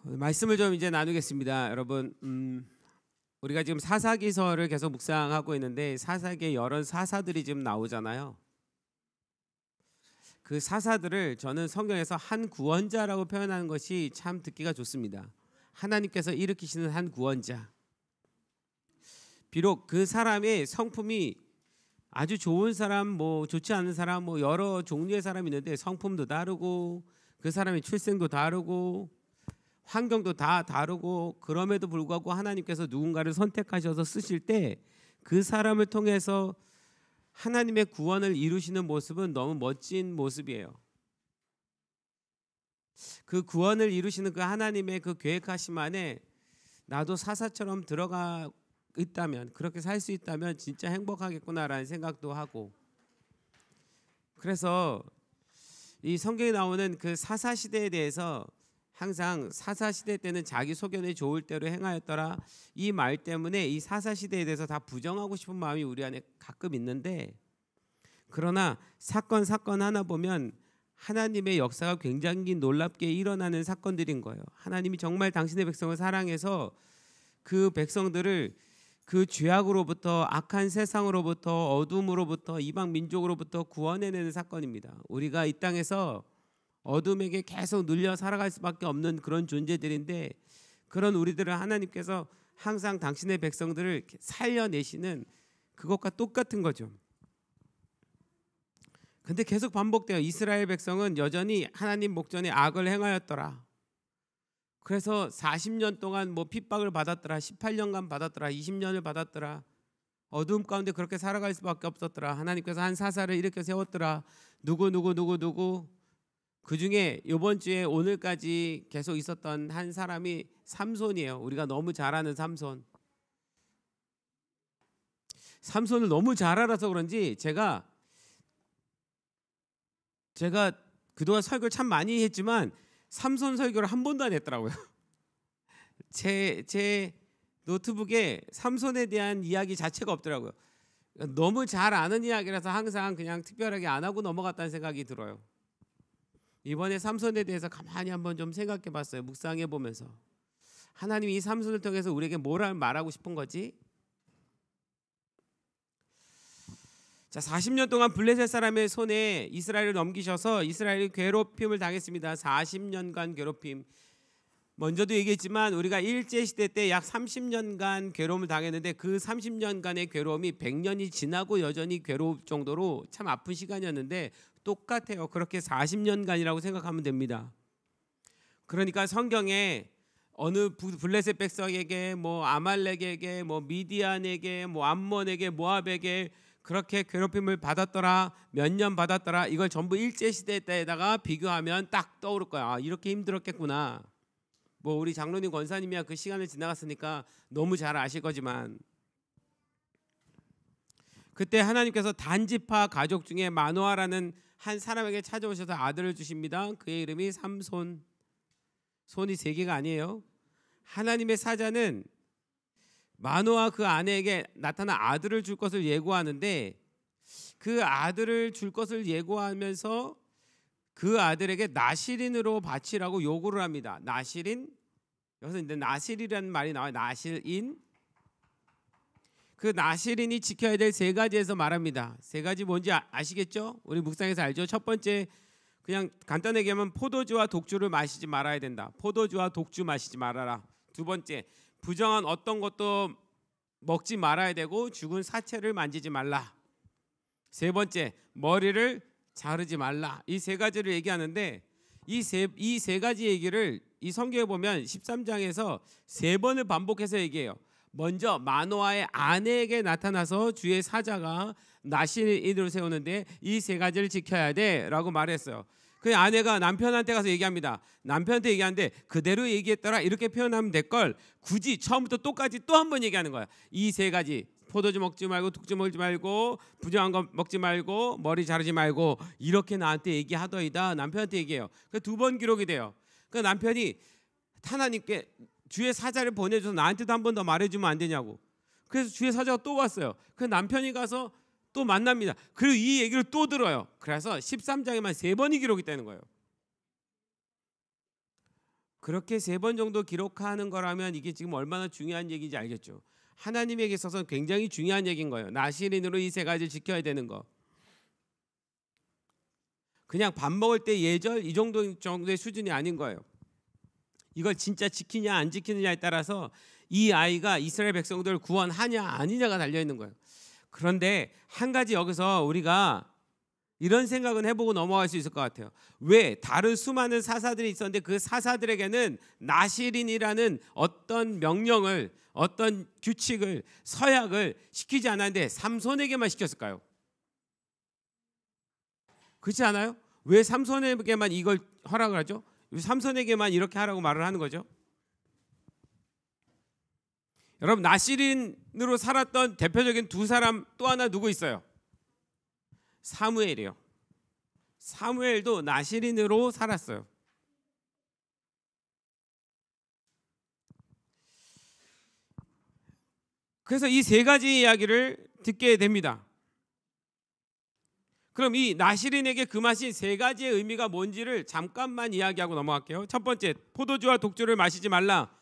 말씀을 좀 이제 나누겠습니다. 여러분, 우리가 지금 사사기서를 계속 묵상하고 있는데 사사기에 여러 사사들이 지금 나오잖아요. 그 사사들을 저는 성경에서 한 구원자라고 표현하는 것이 참 듣기가 좋습니다. 하나님께서 일으키시는 한 구원자. 비록 그 사람의 성품이 아주 좋은 사람, 뭐 좋지 않은 사람, 뭐 여러 종류의 사람이 있는데 성품도 다르고 그 사람의 출생도 다르고 환경도 다 다르고, 그럼에도 불구하고 하나님께서 누군가를 선택하셔서 쓰실 때 그 사람을 통해서 하나님의 구원을 이루시는 모습은 너무 멋진 모습이에요. 그 구원을 이루시는 그 하나님의 그 계획하심 안에 나도 사사처럼 들어가 있다면, 그렇게 살 수 있다면 진짜 행복하겠구나라는 생각도 하고, 그래서 이 성경에 나오는 그 사사 시대에 대해서 항상 사사 시대 때는 자기 소견에 좋을 대로 행하였더라, 이 말 때문에 이 사사 시대에 대해서 다 부정하고 싶은 마음이 우리 안에 가끔 있는데, 그러나 사건 하나 보면 하나님의 역사가 굉장히 놀랍게 일어나는 사건들인 거예요. 하나님이 정말 당신의 백성을 사랑해서 그 백성들을 그 죄악으로부터, 악한 세상으로부터, 어둠으로부터, 이방 민족으로부터 구원해내는 사건입니다. 우리가 이 땅에서 어둠에게 계속 눌려 살아갈 수밖에 없는 그런 존재들인데, 그런 우리들을 하나님께서 항상 당신의 백성들을 살려내시는 그것과 똑같은 거죠. 근데 계속 반복돼요. 이스라엘 백성은 여전히 하나님 목전에 악을 행하였더라. 그래서 40년 동안 뭐 핍박을 받았더라, 18년간 받았더라, 20년을 받았더라, 어두움 가운데 그렇게 살아갈 수밖에 없었더라. 하나님께서 한 사사를 일으켜 세웠더라. 누구 그 중에 이번 주에 오늘까지 계속 있었던 한 사람이 삼손이에요. 우리가 너무 잘 아는 삼손. 삼손을 너무 잘 알아서 그런지 제가 그동안 설교를 참 많이 했지만 삼손 설교를 한 번도 안 했더라고요. 제 노트북에 삼손에 대한 이야기 자체가 없더라고요. 너무 잘 아는 이야기라서 항상 그냥 특별하게 안 하고 넘어갔다는 생각이 들어요. 이번에 삼손에 대해서 가만히 한번 좀 생각해 봤어요. 묵상해 보면서 하나님이 이 삼손을 통해서 우리에게 뭘 말하고 싶은 거지? 자, 40년 동안 블레셋 사람의 손에 이스라엘을 넘기셔서 이스라엘이 괴롭힘을 당했습니다. 40년간 괴롭힘. 먼저도 얘기했지만 우리가 일제시대 때 약 30년간 괴로움을 당했는데 그 30년간의 괴로움이 100년이 지나고 여전히 괴로울 정도로 참 아픈 시간이었는데 똑같아요. 그렇게 40년간이라고 생각하면 됩니다. 그러니까 성경에 어느 블레셋 백성에게, 뭐 아말렉에게, 뭐 미디안에게, 뭐 암몬에게, 모압에게 그렇게 괴롭힘을 받았더라, 몇 년 받았더라, 이걸 전부 일제시대 때에다가 비교하면 딱 떠오를 거야. 아, 이렇게 힘들었겠구나. 뭐 우리 장로님 권사님이야 그 시간을 지나갔으니까 너무 잘 아실 거지만, 그때 하나님께서 단지파 가족 중에 마노아라는 한 사람에게 찾아오셔서 아들을 주십니다. 그의 이름이 삼손. 손이 세 개가 아니에요. 하나님의 사자는 마노아 그 아내에게 나타난 아들을 줄 것을 예고하는데, 그 아들을 줄 것을 예고하면서 그 아들에게 나실인으로 바치라고 요구를 합니다. 나실인, 여기서 이제 나실이라는 말이 나와요. 나실인. 그 나실인이 지켜야 될 세 가지에서 말합니다. 세 가지 뭔지 아시겠죠? 우리 묵상에서 알죠? 첫 번째, 그냥 간단하게 하면 포도주와 독주를 마시지 말아야 된다. 포도주와 독주 마시지 말아라. 두 번째, 부정한 어떤 것도 먹지 말아야 되고 죽은 사체를 만지지 말라. 세 번째, 머리를 자르지 말라. 이 세 가지를 얘기하는데 이 세 가지 얘기를 이 성경에 보면 13장에서 세 번을 반복해서 얘기해요. 먼저 마노아의 아내에게 나타나서 주의 사자가 나실인으로 세우는데 이 세 가지를 지켜야 돼라고 말했어요. 그 아내가 남편한테 가서 얘기합니다. 남편한테 얘기하는데 그대로 얘기했더라 이렇게 표현하면 될 걸 굳이 처음부터 똑같이 또 한 번 얘기하는 거야. 이 세 가지, 포도주 먹지 말고, 독주 먹지 말고, 부정한 거 먹지 말고, 머리 자르지 말고, 이렇게 나한테 얘기하더이다. 남편한테 얘기해요. 그 두 번 기록이 돼요. 그 남편이 하나님께 주의 사자를 보내줘서 나한테도 한 번 더 말해주면 안 되냐고. 그래서 주의 사자가 또 왔어요. 그 남편이 가서 또 만납니다. 그리고 이 얘기를 또 들어요. 그래서 13장에만 세 번이 기록이 되는 거예요. 그렇게 3번 정도 기록하는 거라면 이게 지금 얼마나 중요한 얘기인지 알겠죠. 하나님에게 있어서는 굉장히 중요한 얘기인 거예요. 나시린으로 이 3가지를 지켜야 되는 거. 그냥 밥 먹을 때 예절 이 정도의 수준이 아닌 거예요. 이걸 진짜 지키냐 안 지키느냐에 따라서 이 아이가 이스라엘 백성들을 구원하냐 아니냐가 달려있는 거예요. 그런데 한 가지 여기서 우리가 이런 생각은 해보고 넘어갈 수 있을 것 같아요. 왜? 다른 수많은 사사들이 있었는데 그 사사들에게는 나시린이라는 어떤 명령을, 어떤 규칙을, 서약을 시키지 않았는데 삼손에게만 시켰을까요? 그렇지 않아요? 왜 삼손에게만 이걸 허락을 하죠? 삼손에게만 이렇게 하라고 말을 하는 거죠. 여러분, 나시린으로 살았던 대표적인 2사람 또 하나 누구 있어요? 사무엘이요. 사무엘도 나시린으로 살았어요. 그래서 이 3가지 이야기를 듣게 됩니다. 그럼 이 나시린에게 금하신 3가지의 의미가 뭔지를 잠깐만 이야기하고 넘어갈게요. 첫 번째, 포도주와 독주를 마시지 말라.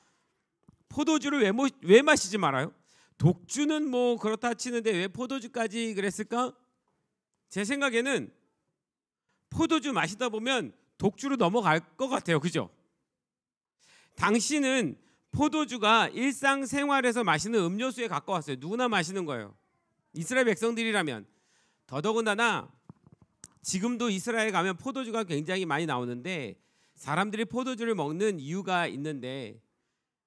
포도주를 왜 마시지 말아요? 독주는 뭐 그렇다 치는데 왜 포도주까지 그랬을까? 제 생각에는 포도주 마시다 보면 독주로 넘어갈 것 같아요. 그죠? 당시는 포도주가 일상생활에서 마시는 음료수에 가까웠어요. 누구나 마시는 거예요. 이스라엘 백성들이라면. 더더군다나 지금도 이스라엘 가면 포도주가 굉장히 많이 나오는데 사람들이 포도주를 먹는 이유가 있는데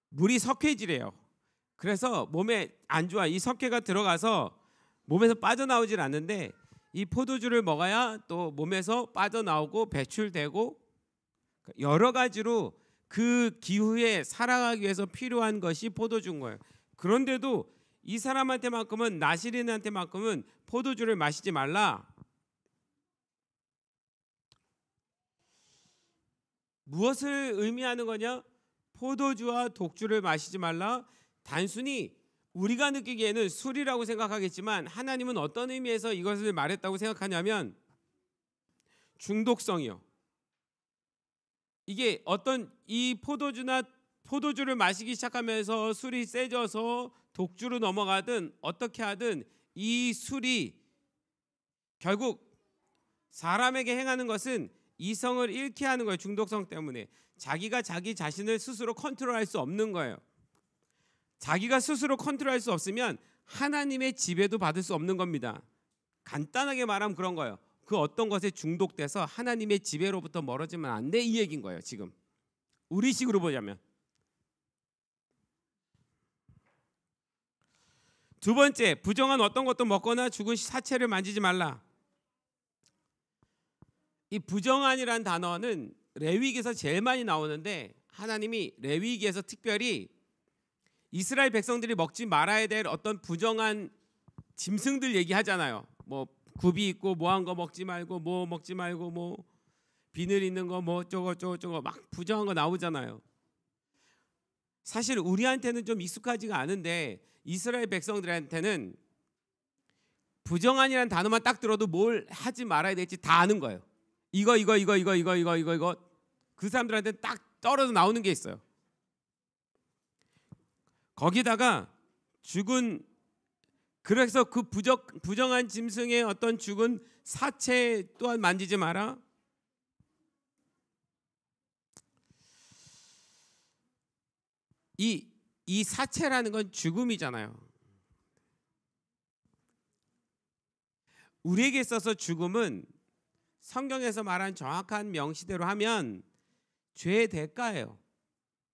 물이 석회질이에요. 그래서 몸에 안 좋아. 이 석회가 들어가서 몸에서 빠져나오질 않는데 이 포도주를 먹어야 또 몸에서 빠져나오고 배출되고 여러 가지로 그 기후에 살아가기 위해서 필요한 것이 포도주인 거예요. 그런데도 이 사람한테만큼은, 나시린한테만큼은 포도주를 마시지 말라. 무엇을 의미하는 거냐? 포도주와 독주를 마시지 말라. 단순히 우리가 느끼기에는 술이라고 생각하겠지만 하나님은 어떤 의미에서 이것을 말했다고 생각하냐면 중독성이요. 이게 어떤 이 포도주를 마시기 시작하면서 술이 세져서 독주로 넘어가든 어떻게 하든 이 술이 결국 사람에게 행하는 것은 이성을 잃게 하는 거예요. 중독성 때문에. 자기가 자기 자신을 스스로 컨트롤할 수 없는 거예요. 자기가 스스로 컨트롤할 수 없으면 하나님의 지배도 받을 수 없는 겁니다. 간단하게 말하면 그런 거예요. 그 어떤 것에 중독돼서 하나님의 지배로부터 멀어지면 안 돼, 이 얘기인 거예요. 지금 우리식으로 보자면. 두 번째, 부정한 어떤 것도 먹거나 죽은 사체를 만지지 말라. 이 부정한이란 단어는 레위기에서 제일 많이 나오는데 하나님이 레위기에서 특별히 이스라엘 백성들이 먹지 말아야 될 어떤 부정한 짐승들 얘기하잖아요. 뭐 굽이 있고 뭐한 거 먹지 말고 뭐 먹지 말고 뭐 비늘 있는 거 뭐 저거 막 부정한 거 나오잖아요. 사실 우리한테는 좀 익숙하지가 않은데 이스라엘 백성들한테는 부정한이라는 단어만 딱 들어도 뭘 하지 말아야 될지 다 아는 거예요. 이거 그 사람들한테 딱 떨어져 나오는 게 있어요. 거기다가 죽은, 그래서 그 부정한 짐승의 어떤 죽은 사체 또한 만지지 마라. 이 사체라는 건 죽음이잖아요. 우리에게 있어서 죽음은 성경에서 말한 정확한 명시대로 하면 죄의 대가예요.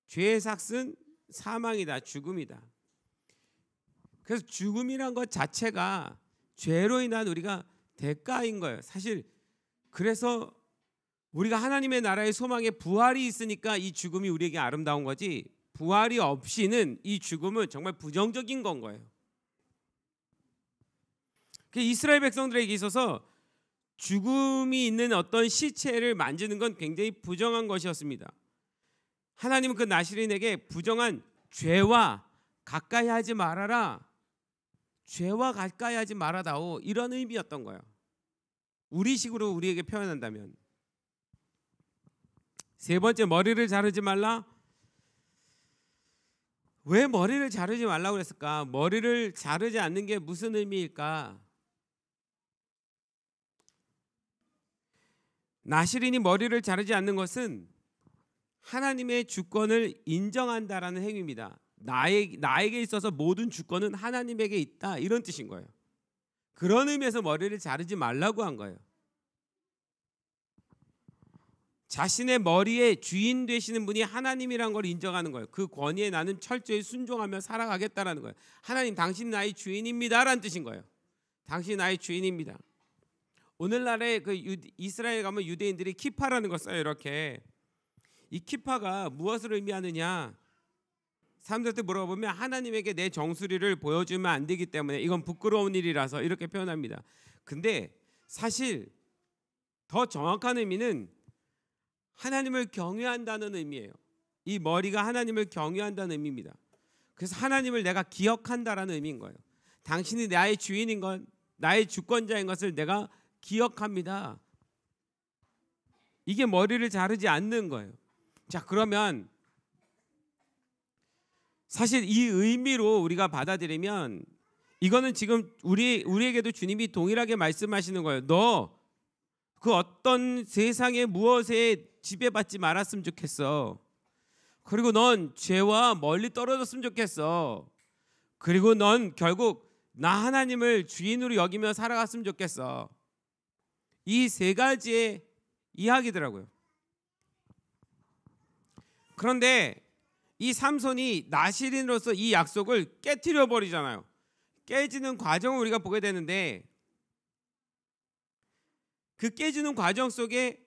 죄의 삭은 사망이다, 죽음이다. 그래서 죽음이란 것 자체가 죄로 인한 우리가 대가인 거예요. 사실 그래서 우리가 하나님의 나라의 소망에 부활이 있으니까 이 죽음이 우리에게 아름다운 거지, 부활이 없이는 이 죽음은 정말 부정적인 건 거예요. 이스라엘 백성들에게 있어서 죽음이 있는 어떤 시체를 만지는 건 굉장히 부정한 것이었습니다. 하나님은 그 나시린에게 부정한 죄와 가까이 하지 말아라, 죄와 가까이 하지 말아다오, 이런 의미였던 거예요. 우리식으로 우리에게 표현한다면. 세 번째, 머리를 자르지 말라. 왜 머리를 자르지 말라고 그랬을까? 머리를 자르지 않는 게 무슨 의미일까? 나실인이 머리를 자르지 않는 것은 하나님의 주권을 인정한다라는 행위입니다. 나에게 있어서 모든 주권은 하나님에게 있다, 이런 뜻인 거예요. 그런 의미에서 머리를 자르지 말라고 한 거예요. 자신의 머리의 주인 되시는 분이 하나님이란 걸 인정하는 거예요. 그 권위에 나는 철저히 순종하며 살아가겠다라는 거예요. 하나님, 당신이 나의 주인입니다라는 뜻인 거예요. 당신이 나의 주인입니다. 오늘날에 이스라엘 가면 유대인들이 키파라는 걸 써요. 이렇게. 이 키파가 무엇을 의미하느냐? 사람들한테 물어보면 하나님에게 내 정수리를 보여주면 안 되기 때문에 이건 부끄러운 일이라서 이렇게 표현합니다. 근데 사실 더 정확한 의미는 하나님을 경외한다는 의미예요. 이 머리가 하나님을 경외한다는 의미입니다. 그래서 하나님을 내가 기억한다라는 의미인 거예요. 당신이 나의 주인인 것, 나의 주권자인 것을 내가 기억합니다. 이게 머리를 자르지 않는 거예요. 자, 그러면 사실 이 의미로 우리가 받아들이면 이거는 지금 우리에게도 주님이 동일하게 말씀하시는 거예요. 너 그 어떤 세상의 무엇에 지배받지 말았으면 좋겠어. 그리고 넌 죄와 멀리 떨어졌으면 좋겠어. 그리고 넌 결국 나 하나님을 주인으로 여기며 살아갔으면 좋겠어. 이 세 가지의 이야기더라고요. 그런데 이 삼손이 나실인으로서 이 약속을 깨트려 버리잖아요. 깨지는 과정을 우리가 보게 되는데, 그 깨지는 과정 속에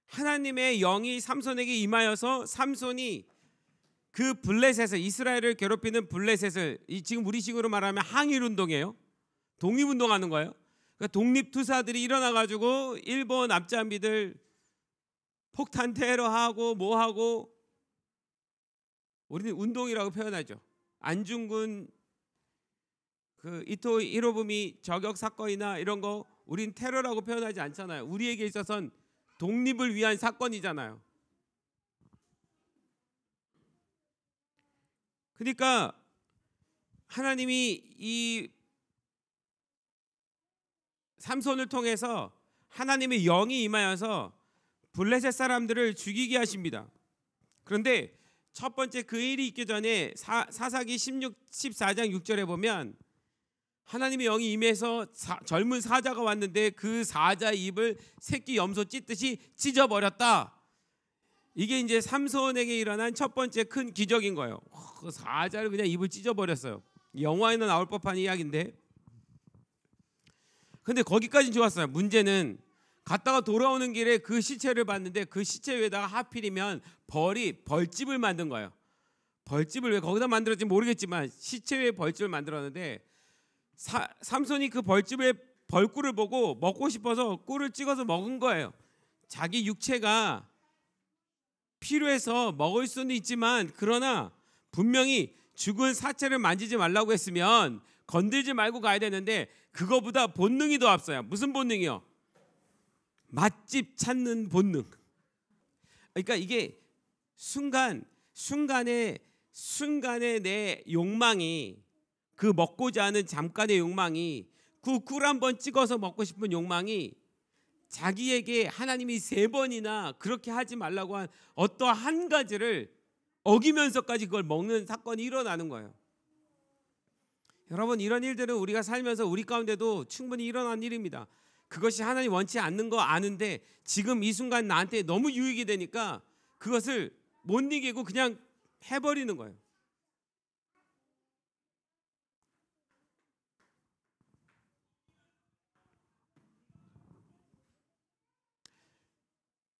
하나님의 영이 삼손에게 임하여서 삼손이 그 블레셋을, 이스라엘을 괴롭히는 블레셋을, 지금 우리식으로 말하면 항일운동이에요. 독립운동하는 거예요. 그러니까 독립투사들이 일어나가지고 일본 앞잡이들 폭탄 테러하고 뭐하고, 우리는 운동이라고 표현하죠. 안중근 그 이토 히로부미 저격 사건이나 이런 거 우린 테러라고 표현하지 않잖아요. 우리에게 있어서는 독립을 위한 사건이잖아요. 그러니까 하나님이 이 삼손을 통해서 하나님의 영이 임하여서 블레셋 사람들을 죽이게 하십니다. 그런데 첫 번째 그 일이 있기 전에 사사기 14장 6절에 보면 하나님의 영이 임해서 젊은 사자가 왔는데 그 사자의 입을 새끼 염소 찢듯이 찢어버렸다. 이게 이제 삼손에게 일어난 첫 번째 큰 기적인 거예요. 그 사자를 그냥 입을 찢어버렸어요. 영화에는 나올 법한 이야기인데, 근데 거기까지는 좋았어요. 문제는 갔다가 돌아오는 길에 그 시체를 봤는데 그 시체 위에다가 하필이면 벌집을 만든 거예요. 벌집을 왜 거기다 만들었지 모르겠지만 시체 위에 벌집을 만들었는데, 삼손이 그 벌집의 벌꿀을 보고 먹고 싶어서 꿀을 찍어서 먹은 거예요. 자기 육체가 필요해서 먹을 수는 있지만, 그러나 분명히 죽은 사체를 만지지 말라고 했으면 건들지 말고 가야 되는데 그거보다 본능이 더 앞서요. 무슨 본능이요? 맛집 찾는 본능. 그러니까 이게 순간에 내 욕망이, 그 먹고자 하는 잠깐의 욕망이, 그 꿀 한번 찍어서 먹고 싶은 욕망이 자기에게 하나님이 3번이나 그렇게 하지 말라고 한 어떠한 가지를 어기면서까지 그걸 먹는 사건이 일어나는 거예요. 여러분, 이런 일들은 우리가 살면서 우리 가운데도 충분히 일어난 일입니다. 그것이 하나님 원치 않는 거 아는데 지금 이 순간 나한테 너무 유익이 되니까 그것을 못 이기고 그냥 해버리는 거예요.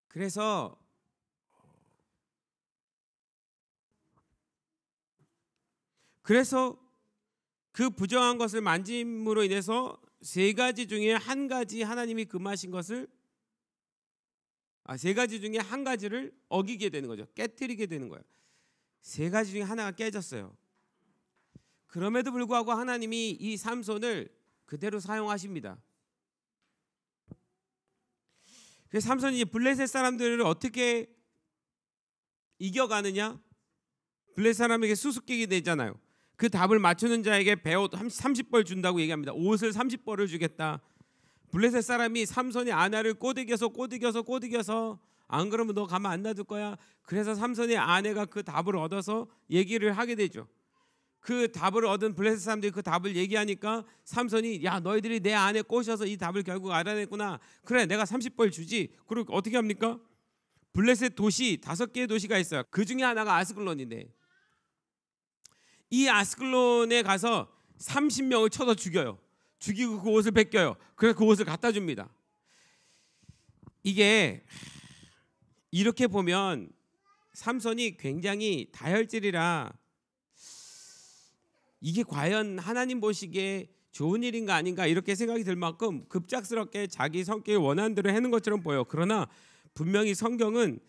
그래서 그 부정한 것을 만짐으로 인해서 3가지 중에 한 가지 하나님이 금하신 것을, 3가지 중에 한 가지를 어기게 되는 거죠. 깨트리게 되는 거예요. 3가지 중에 하나가 깨졌어요. 그럼에도 불구하고 하나님이 이 삼손을 그대로 사용하십니다. 그래서 삼손이 블레셋 사람들을 어떻게 이겨가느냐? 블레셋 사람에게 수수께끼 내잖아요. 그 답을 맞추는 자에게 베옷 30벌 준다고 얘기합니다. 옷을 30벌을 주겠다. 블레셋 사람이 삼손이 아내를 꼬드겨서 안 그러면 너 가만 안 놔둘 거야. 그래서 삼손의 아내가 그 답을 얻어서 얘기를 하게 되죠. 그 답을 얻은 블레셋 사람들이 그 답을 얘기하니까 삼손이 야 너희들이 내 아내 꼬셔서 이 답을 결국 알아냈구나. 그래 내가 30벌 주지. 그리고 어떻게 합니까? 블레셋 도시 5개의 도시가 있어요. 그 중에 하나가 아스글론인데 이 아스글론에 가서 30명을 쳐서 죽여요. 죽이고 그 옷을 벗겨요. 그래서 그 옷을 갖다 줍니다. 이게 이렇게 보면 삼손이 굉장히 다혈질이라 이게 과연 하나님 보시기에 좋은 일인가 아닌가 이렇게 생각이 들 만큼 급작스럽게 자기 성격이 원하는 대로 하는 것처럼 보여요. 그러나 분명히 성경은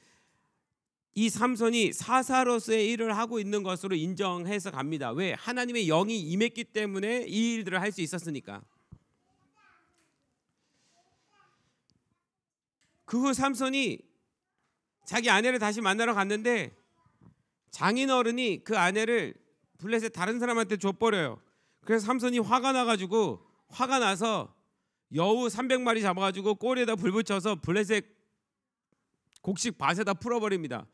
이 삼손이 사사로서의 일을 하고 있는 것으로 인정해서 갑니다. 왜? 하나님의 영이 임했기 때문에 이 일들을 할 수 있었으니까. 그 후 삼손이 자기 아내를 다시 만나러 갔는데 장인어른이 그 아내를 블레셋 다른 사람한테 줘버려요. 그래서 삼손이 화가 나서 여우 300마리 잡아가지고 꼬리에다 불 붙여서 블레셋 곡식 밭에다 풀어버립니다.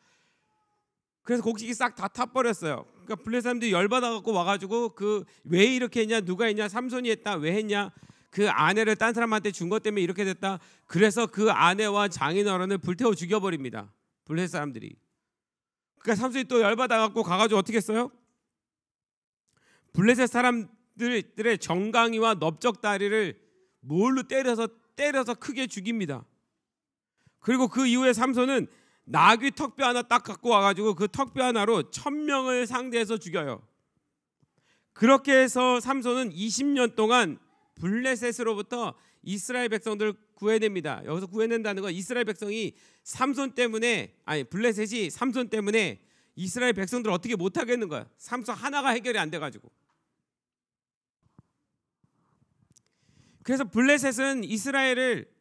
그래서 곡식이 싹 다 타버렸어요. 그러니까 블레셋 사람들이 열받아갖고 와가지고 그 왜 이렇게 했냐, 누가 했냐, 삼손이 했다, 왜 했냐, 그 아내를 딴 사람한테 준 것 때문에 이렇게 됐다. 그래서 그 아내와 장인어른을 불태워 죽여버립니다. 블레셋 사람들이. 그러니까 삼손이 또 열받아갖고 가가지고 어떻게 했어요? 블레셋 사람들의 정강이와 넓적다리를 몰로 때려서 크게 죽입니다. 그리고 그 이후에 삼손은 나귀 턱뼈 하나 딱 갖고 와가지고 그 턱뼈 하나로 1000명을 상대해서 죽여요. 그렇게 해서 삼손은 20년 동안 블레셋으로부터 이스라엘 백성들을 구해냅니다. 여기서 구해낸다는 건 이스라엘 백성이 블레셋이 삼손 때문에 이스라엘 백성들을 어떻게 못하겠는 거야. 삼손 하나가 해결이 안 돼가지고. 그래서 블레셋은 이스라엘을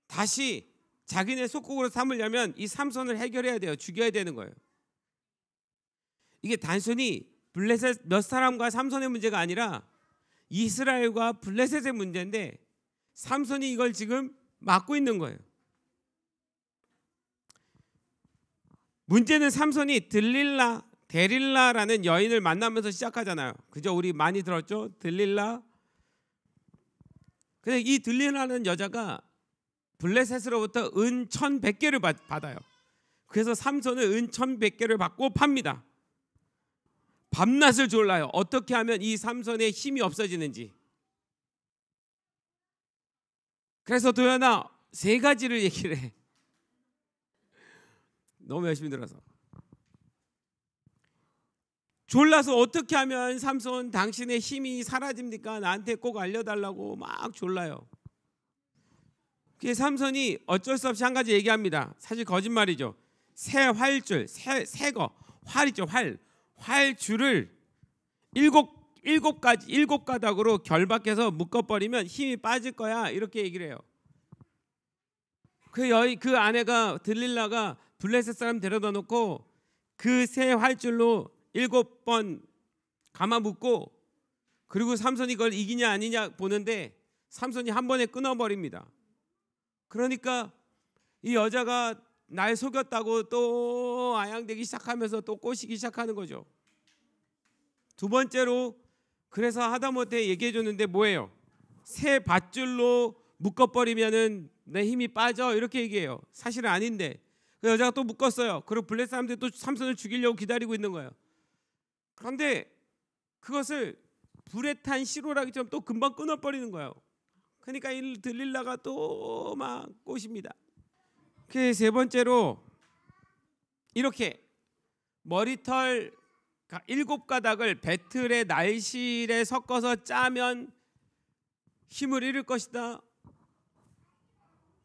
다시 자기네 속국으로 삼으려면 이 삼손을 해결해야 돼요. 죽여야 되는 거예요. 이게 단순히 블레셋 몇 사람과 삼손의 문제가 아니라 이스라엘과 블레셋의 문제인데 삼손이 이걸 지금 막고 있는 거예요. 문제는 삼손이 데릴라라는 여인을 만나면서 시작하잖아요. 그죠? 우리 많이 들었죠? 들릴라. 근데 이 들릴라는 여자가 블레셋으로부터 은 1100개를 받아요. 그래서 삼손은 은 1100개를 받고 팝니다. 밤낮을 졸라요. 어떻게 하면 이 삼손의 힘이 없어지는지. 그래서 도연아 3가지를 얘기를 해. 너무 열심히 들어서. 졸라서 어떻게 하면 삼손 당신의 힘이 사라집니까? 나한테 꼭 알려달라고 막 졸라요. 그 삼손이 어쩔 수 없이 한 가지 얘기합니다. 사실 거짓말이죠. 새 활줄, 새거 활이죠. 활줄을 7 가닥으로 결박해서 묶어버리면 힘이 빠질 거야. 이렇게 얘기를 해요. 그 아내가 들릴라가 블레셋 사람 데려다 놓고 그 새 활줄로 7번 감아 묶고 그리고 삼손이 그걸 이기냐 아니냐 보는데 삼손이 한 번에 끊어버립니다. 그러니까 이 여자가 날 속였다고 또 아양대기 시작하면서 또 꼬시기 시작하는 거죠. 2번째로 그래서 하다못해 얘기해 줬는데 뭐예요? 새 밧줄로 묶어버리면은 내 힘이 빠져 이렇게 얘기해요. 사실은 아닌데 그 여자가 또 묶었어요. 그리고 블레셋 사람들이 또 삼손을 죽이려고 기다리고 있는 거예요. 그런데 그것을 불에 탄 시로라기처럼 또 금방 끊어버리는 거예요. 그러니까 이 들릴라가 또 막 꼬십니다. 그 3번째로 이렇게 머리털 7가닥을 배틀의 날실에 섞어서 짜면 힘을 잃을 것이다.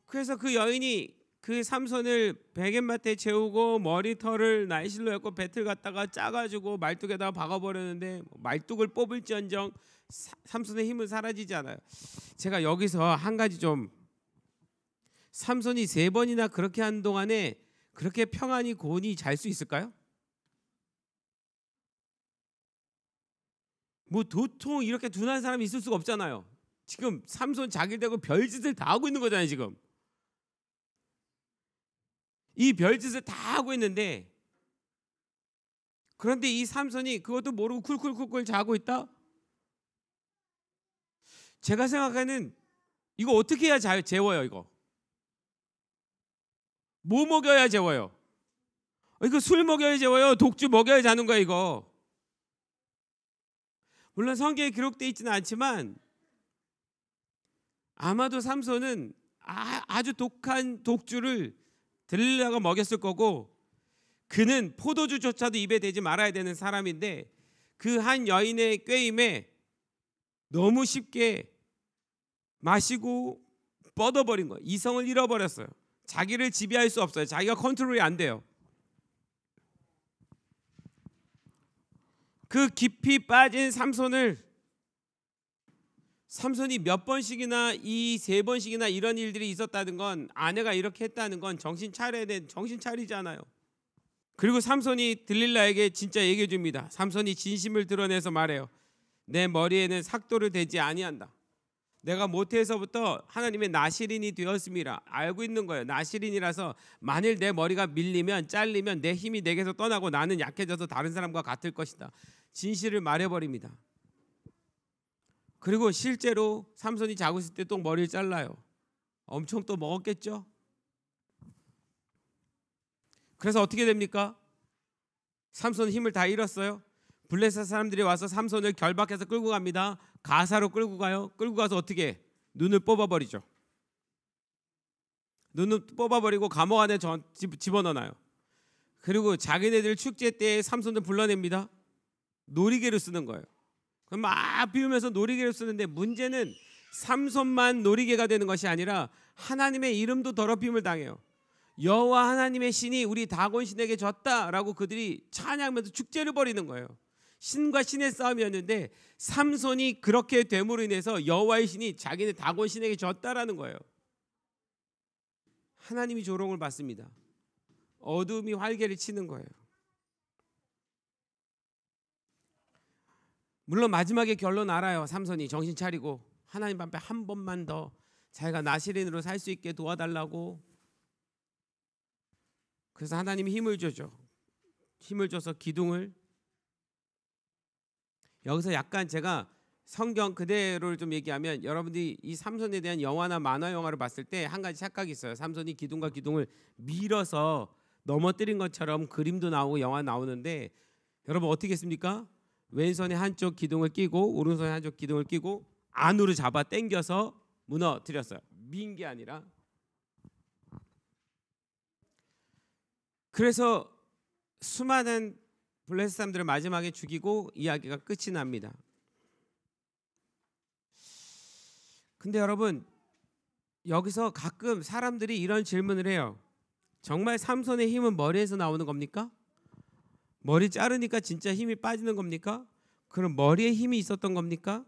그래서 그 여인이 그 삼손을 베갯마트에 재우고 머리털을 날실로 해서 배틀 갖다가 짜가지고 말뚝에다가 박아버렸는데 말뚝을 뽑을지언정 삼손의 힘은 사라지지 않아요. 제가 여기서 한 가지 좀 삼손이 3번이나 그렇게 한 동안에 그렇게 평안히 고온히 잘 수 있을까요? 뭐 도통 이렇게 둔한 사람이 있을 수가 없잖아요. 지금 삼손 자기 되고 별짓을 다 하고 있는 거잖아요. 지금 이 별짓을 다 하고 있는데, 그런데 이 삼손이 그것도 모르고 쿨쿨쿨쿨 자고 있다? 제가 생각하는, 이거 어떻게 해야 재워요? 이거 뭐 먹여야 재워요? 이거 술 먹여야 재워요? 독주 먹여야 자는 거야 이거? 물론 성경에 기록되어 있지는 않지만 아마도 삼손은 아주 독한 독주를 들릴라가 먹였을 거고, 그는 포도주조차도 입에 대지 말아야 되는 사람인데 그 한 여인의 꾀임에 너무 쉽게 마시고 뻗어버린 거예요. 이성을 잃어버렸어요. 자기를 지배할 수 없어요. 자기가 컨트롤이 안 돼요. 그 깊이 빠진 삼손이 몇 번씩이나, 이 3번씩이나 이런 일들이 있었다는 건, 아내가 이렇게 했다는 건 정신 차리잖아요. 그리고 삼손이 들릴라에게 진짜 얘기해 줍니다. 삼손이 진심을 드러내서 말해요. 내 머리에는 삭도를 대지 아니한다. 내가 모태에서부터 하나님의 나시린이 되었음이라 알고 있는 거예요. 나시린이라서 만일 내 머리가 밀리면, 잘리면 내 힘이 내게서 떠나고 나는 약해져서 다른 사람과 같을 것이다. 진실을 말해버립니다. 그리고 실제로 삼손이 자고 있을 때 또 머리를 잘라요. 엄청 또 먹었겠죠. 그래서 어떻게 됩니까? 삼손은 힘을 다 잃었어요. 블레셋 사람들이 와서 삼손을 결박해서 끌고 갑니다. 가사로 끌고 가요. 끌고 가서 어떻게? 눈을 뽑아버리죠. 눈을 뽑아버리고 감옥 안에 집어넣어요. 그리고 자기네들 축제 때 삼손을 불러냅니다. 놀이개를 쓰는 거예요. 그럼 막 비우면서 놀이개를 쓰는데, 문제는 삼손만 놀이개가 되는 것이 아니라 하나님의 이름도 더럽힘을 당해요. 여호와 하나님의 신이 우리 다곤 신에게 졌다라고 그들이 찬양하면서 축제를 벌이는 거예요. 신과 신의 싸움이었는데 삼손이 그렇게 됨으로 인해서 여호와의 신이 자기네 다곤 신에게 졌다라는 거예요. 하나님이 조롱을 받습니다. 어둠이 활개를 치는 거예요. 물론 마지막에 결론 알아요. 삼손이 정신 차리고 하나님 앞에 한 번만 더 자기가 나시린으로 살 수 있게 도와달라고. 그래서 하나님이 힘을 줘죠. 힘을 줘서 기둥을, 여기서 약간 제가 성경 그대로를 좀 얘기하면, 여러분들이 이 삼손에 대한 영화나 만화 영화를 봤을 때 한 가지 착각이 있어요. 삼손이 기둥과 기둥을 밀어서 넘어뜨린 것처럼 그림도 나오고 영화 나오는데, 여러분 어떻게 했습니까? 왼손에 한쪽 기둥을 끼고 오른손에 한쪽 기둥을 끼고 안으로 잡아 당겨서 무너뜨렸어요. 민 게 아니라. 그래서 수많은 블레셋 사람들을 마지막에 죽이고 이야기가 끝이 납니다. 근데 여러분, 여기서 가끔 사람들이 이런 질문을 해요. 정말 삼손의 힘은 머리에서 나오는 겁니까? 머리 자르니까 진짜 힘이 빠지는 겁니까? 그럼 머리에 힘이 있었던 겁니까?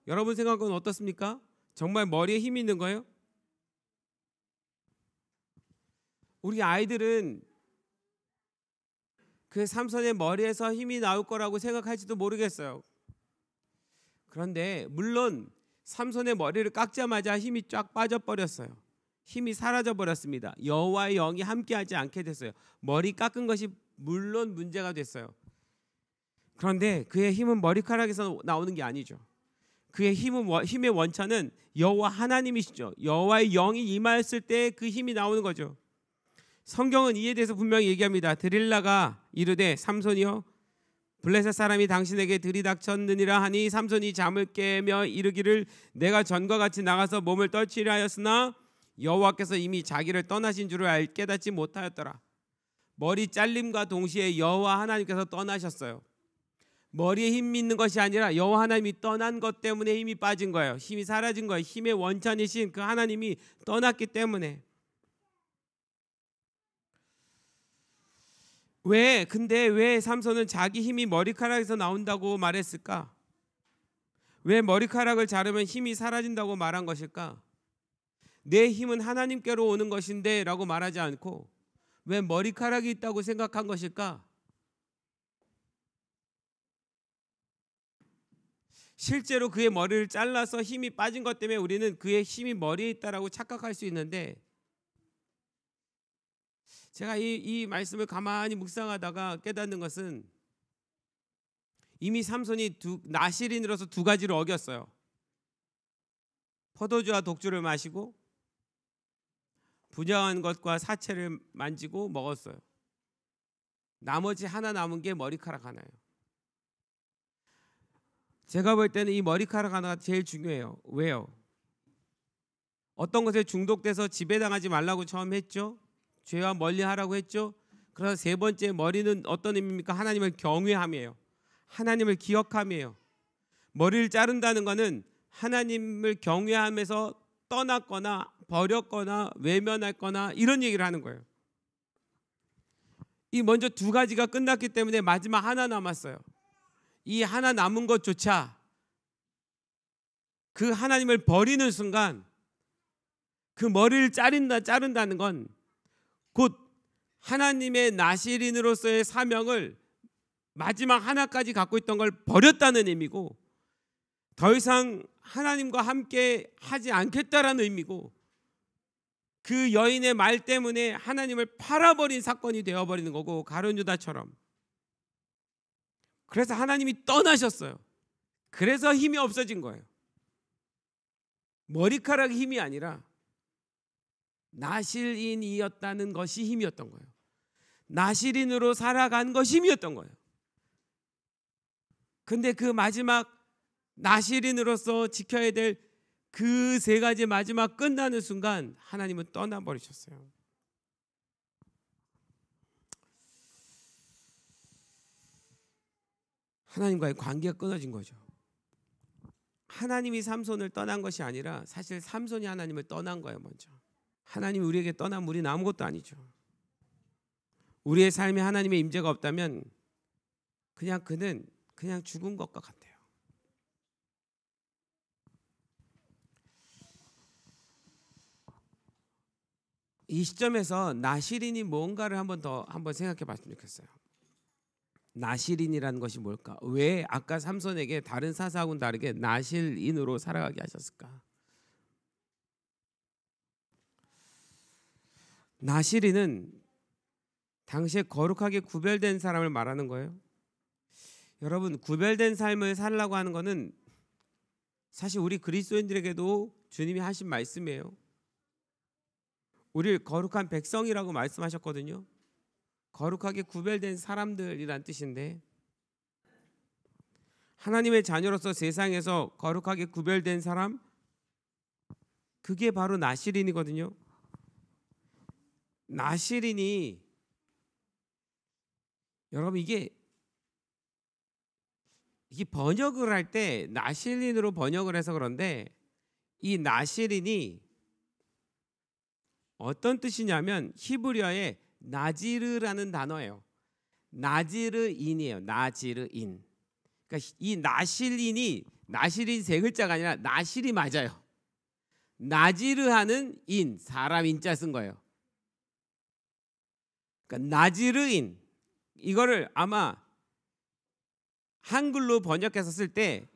여러분 생각은 어떻습니까? 정말 머리에 힘이 있는 거예요? 우리 아이들은 그 삼손의 머리에서 힘이 나올 거라고 생각할지도 모르겠어요. 그런데 물론 삼손의 머리를 깎자마자 힘이 쫙 빠져버렸어요. 힘이 사라져 버렸습니다. 여호와의 영이 함께하지 않게 됐어요. 머리 깎은 것이 물론 문제가 됐어요. 그런데 그의 힘은 머리카락에서 나오는 게 아니죠. 그의 힘의 원천은 여호와 하나님이시죠. 여호와의 영이 임하였을 때 그 힘이 나오는 거죠. 성경은 이에 대해서 분명히 얘기합니다. 드릴라가 이르되 삼손이여 블레셋 사람이 당신에게 들이닥쳤느니라 하니 삼손이 잠을 깨며 이르기를 내가 전과 같이 나가서 몸을 떨치려 하였으나 여호와께서 이미 자기를 떠나신 줄을 깨닫지 못하였더라. 머리 잘림과 동시에 여호와 하나님께서 떠나셨어요. 머리에 힘이 있는 것이 아니라 여호와 하나님이 떠난 것 때문에 힘이 빠진 거예요. 힘이 사라진 거예요. 힘의 원천이신 그 하나님이 떠났기 때문에. 근데 왜 삼손은 자기 힘이 머리카락에서 나온다고 말했을까? 왜 머리카락을 자르면 힘이 사라진다고 말한 것일까? 내 힘은 하나님께로 오는 것인데 라고 말하지 않고 왜 머리카락이 있다고 생각한 것일까? 실제로 그의 머리를 잘라서 힘이 빠진 것 때문에 우리는 그의 힘이 머리에 있다라고 착각할 수 있는데, 제가 이 말씀을 가만히 묵상하다가 깨닫는 것은 이미 삼손이 나실인으로서 두 가지를 어겼어요. 포도주와 독주를 마시고 분양한 것과 사체를 만지고 먹었어요. 나머지 하나 남은 게 머리카락 하나예요. 제가 볼 때는 이 머리카락 하나가 제일 중요해요. 왜요? 어떤 것에 중독돼서 지배당하지 말라고 처음 했죠. 죄와 멀리하라고 했죠. 그래서 세 번째 머리는 어떤 의미입니까? 하나님을 경외함이에요. 하나님을 기억함이에요. 머리를 자른다는 것은 하나님을 경외하면서 떠났거나 버렸거나 외면했거나 이런 얘기를 하는 거예요. 이 먼저 두 가지가 끝났기 때문에 마지막 하나 남았어요. 이 하나 남은 것조차 그 하나님을 버리는 순간 그 머리를 자른다는 건 곧 하나님의 나실인으로서의 사명을 마지막 하나까지 갖고 있던 걸 버렸다는 의미고, 더 이상 하나님과 함께 하지 않겠다라는 의미고, 그 여인의 말 때문에 하나님을 팔아버린 사건이 되어버리는 거고, 가룟 유다처럼. 그래서 하나님이 떠나셨어요. 그래서 힘이 없어진 거예요. 머리카락이 힘이 아니라 나실인이었다는 것이 힘이었던 거예요. 나실인으로 살아간 것이 힘이었던 거예요. 근데 그 마지막 나실인으로서 지켜야 될 그 세 가지 마지막 끝나는 순간 하나님은 떠나버리셨어요. 하나님과의 관계가 끊어진 거죠. 하나님이 삼손을 떠난 것이 아니라 사실 삼손이 하나님을 떠난 거예요. 먼저 하나님이 우리에게 떠나면 우리는 아무것도 아니죠. 우리의 삶에 하나님의 임재가 없다면 그는 죽은 것과 같아요. 이 시점에서 나실인이 뭔가를 한번 생각해 봤으면 좋겠어요. 나실인이라는 것이 뭘까? 왜 아까 삼손에게 다른 사사하고는 다르게 나실인으로 살아가게 하셨을까? 나실인은 당시에 거룩하게 구별된 사람을 말하는 거예요. 여러분, 구별된 삶을 살라고 하는 것은 사실 우리 그리스도인들에게도 주님이 하신 말씀이에요. 우리를 거룩한 백성이라고 말씀하셨거든요. 거룩하게 구별된 사람들이란 뜻인데, 하나님의 자녀로서 세상에서 거룩하게 구별된 사람, 그게 바로 나실인이거든요. 나실인이, 여러분, 이게 번역을 할 때 나실인으로 번역을 해서 그런데, 이 나실인이 어떤 뜻이냐면 히브리어의 나지르라는 단어예요. 나지르인이에요. 나지르인. 그러니까 이 나실인 세 글자가 아니라 나실이 맞아요. 나지르하는 인, 사람 인자 쓴 거예요. 그러니까 나지르인, 이거를 아마 한글로 번역해서 쓸 때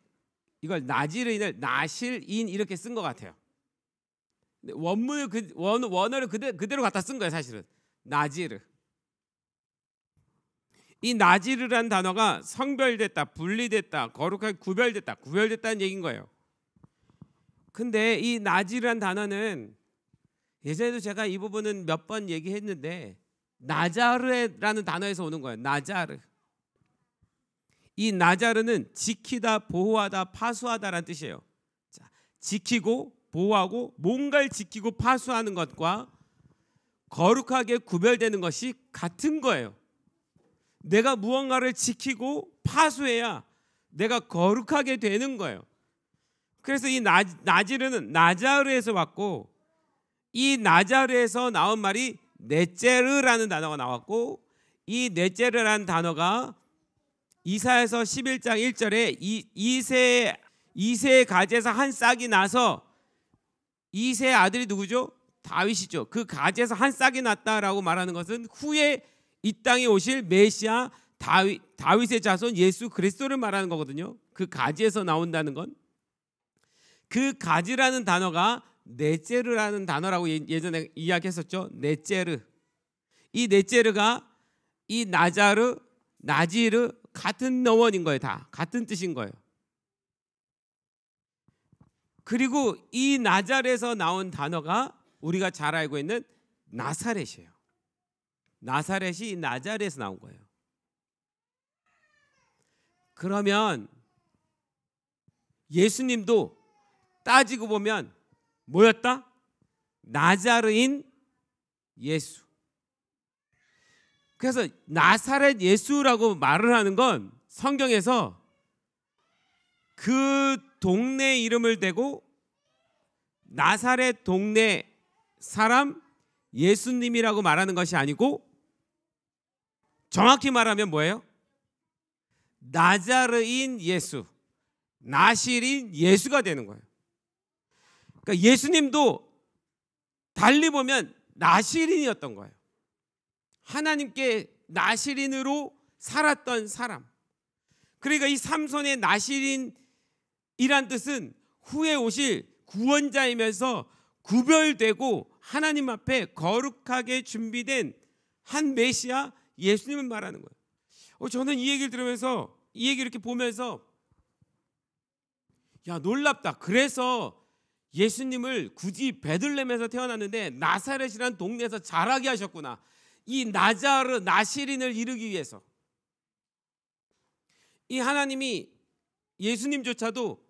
이걸 나지르인을 나실인 이렇게 쓴 것 같아요. 원어를 그대로 갖다 쓴 거예요. 사실은 나지르. 이 나지르라는 단어가 성별됐다, 분리됐다, 거룩하게 구별됐다는 얘기인 거예요. 근데 이 나지르라는 단어는 예전에도 제가 이 부분은 몇 번 얘기했는데 나자르라는 단어에서 오는 거예요. 나자르. 이 나자르는 지키다, 보호하다, 파수하다라는 뜻이에요. 자, 지키고 보호하고 뭔가를 지키고 파수하는 것과 거룩하게 구별되는 것이 같은 거예요. 내가 무언가를 지키고 파수해야 내가 거룩하게 되는 거예요. 그래서 이 나지르는 나자르에서 왔고, 이 나자르에서 나온 말이 넷제르라는 단어가 나왔고, 이 넷제르라는 단어가 이사야서 11장 1절에 이새의 가지에서 한 싹이 나서, 이새의 아들이 누구죠? 다윗이죠. 그 가지에서 한 싹이 났다라고 말하는 것은 후에 이 땅에 오실 메시아 다윗의 자손 예수 그리스도를 말하는 거거든요. 그 가지에서 나온다는 건 그 가지라는 단어가 네제르라는 단어라고 예전에 이야기했었죠. 네제르. 이 네제르가 이 나자르, 나지르 같은 어원인 거예요. 다 같은 뜻인 거예요. 그리고 이 나자렛에서 나온 단어가 우리가 잘 알고 있는 나사렛이에요. 나사렛이 나자렛에서 나온 거예요. 그러면 예수님도 따지고 보면 뭐였다? 나자르인 예수. 그래서 나사렛 예수라고 말을 하는 건 성경에서 그 동네 이름을 대고 나사렛 동네 사람 예수님이라고 말하는 것이 아니고 정확히 말하면 뭐예요? 나자르인 예수, 나실인 예수가 되는 거예요. 그러니까 예수님도 달리 보면 나실인이었던 거예요. 하나님께 나실인으로 살았던 사람. 그러니까 이 삼손의 나실인이란 뜻은 후에 오실 구원자이면서 구별되고 하나님 앞에 거룩하게 준비된 한 메시아 예수님을 말하는 거예요. 저는 이 얘기를 들으면서 이 얘기를 이렇게 보면서 야, 놀랍다. 그래서 예수님을 굳이 베들레헴에서 태어났는데 나사렛이라는 동네에서 자라게 하셨구나. 이 나자르 나시린을 이루기 위해서. 이 하나님이 예수님조차도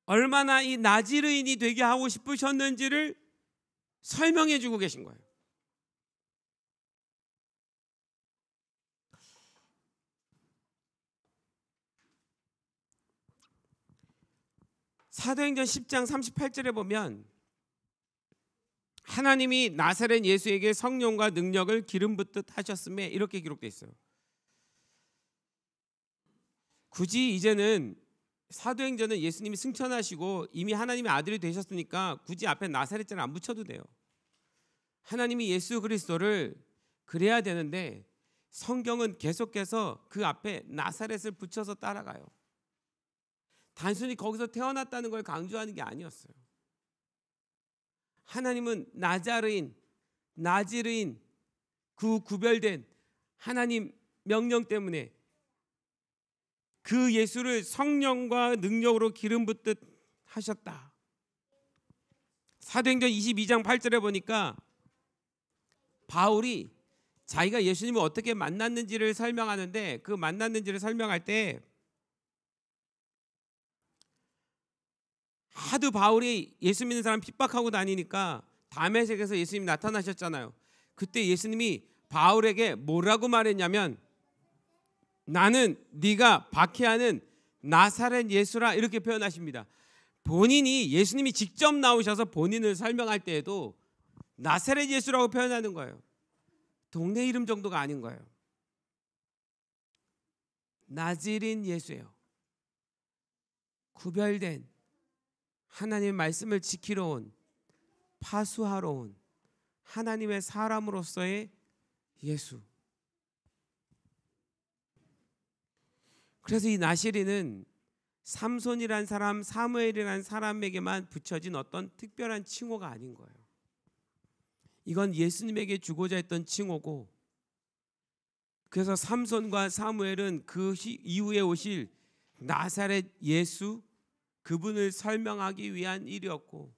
얼마나 이 나지르인이 되게 하고 싶으셨는지를 설명해 주고 계신 거예요. 사도행전 10장 38절에 보면 하나님이 나사렛 예수에게 성령과 능력을 기름 붓듯 하셨음에 이렇게 기록되어 있어요. 굳이 이제는 사도행전은 예수님이 승천하시고 이미 하나님의 아들이 되셨으니까 굳이 앞에 나사렛자를 안 붙여도 돼요. 하나님이 예수 그리스도를 그래야 되는데 성경은 계속해서 그 앞에 나사렛을 붙여서 따라가요. 단순히 거기서 태어났다는 걸 강조하는 게 아니었어요. 하나님은 나자르인, 나지르인, 그 구별된 하나님 명령 때문에 그 예수를 성령과 능력으로 기름 붓듯 하셨다. 사도행전 22장 8절에 보니까 바울이 자기가 예수님을 어떻게 만났는지를 설명하는데 그 만났는지를 설명할 때 하도 바울이 예수 믿는 사람 핍박하고 다니니까 다메섹에서 예수님이 나타나셨잖아요. 그때 예수님이 바울에게 뭐라고 말했냐면 나는 네가 박해하는 나사렛 예수라 이렇게 표현하십니다. 본인이 예수님이 직접 나오셔서 본인을 설명할 때에도 나사렛 예수라고 표현하는 거예요. 동네 이름 정도가 아닌 거예요. 나지린 예수예요. 구별된 하나님의 말씀을 지키러 온 파수하러 온 하나님의 사람으로서의 예수. 그래서 이 나시린은 삼손이란 사람, 사무엘이란 사람에게만 붙여진 어떤 특별한 칭호가 아닌 거예요. 이건 예수님에게 주고자 했던 칭호고, 그래서 삼손과 사무엘은 그 이후에 오실 나사렛 예수, 그분을 설명하기 위한 일이었고,